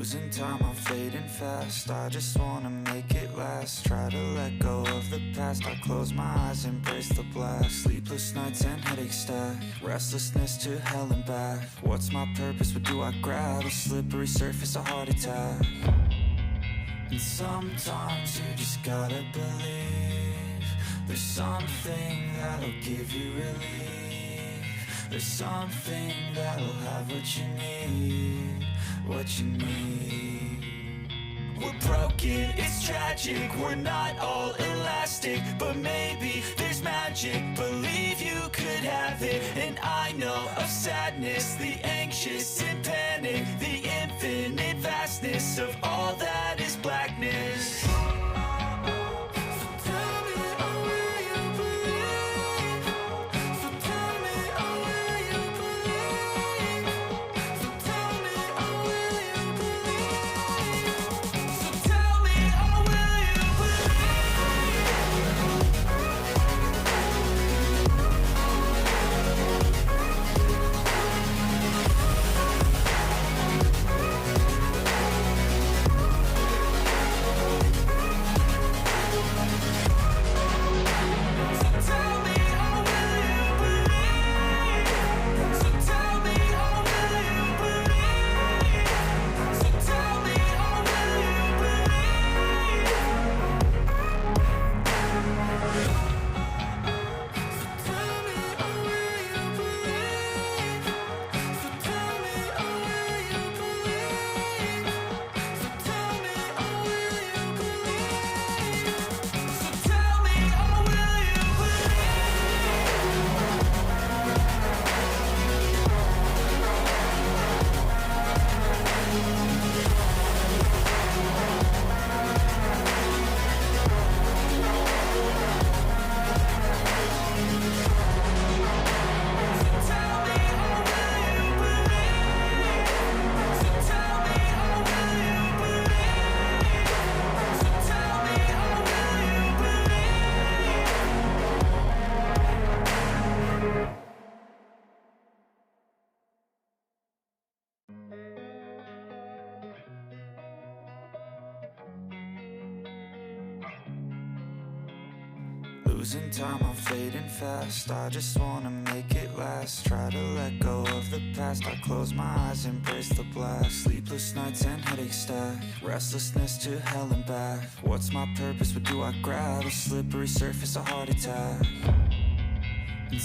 Losing time, I'm fading fast. I just wanna make it last. Try to let go of the past. I close my eyes, embrace the blast. Sleepless nights and headaches stack. Restlessness to hell and back. What's my purpose? What do I grab? A slippery surface, a heart attack. And sometimes you just gotta believe there's something that'll give you relief. There's something that'll have what you need, what you need. We're broken, it's tragic, we're not all elastic, but maybe there's magic, believe you could have it. And I know of sadness, the anxious and panic, the infinite vastness of all that is blackness. Losing time, I'm fading fast. I just wanna make it last. Try to let go of the past. I close my eyes, embrace the blast. Sleepless nights and headaches stack. Restlessness to hell and back. What's my purpose? What do I grab? A slippery surface, a heart attack. And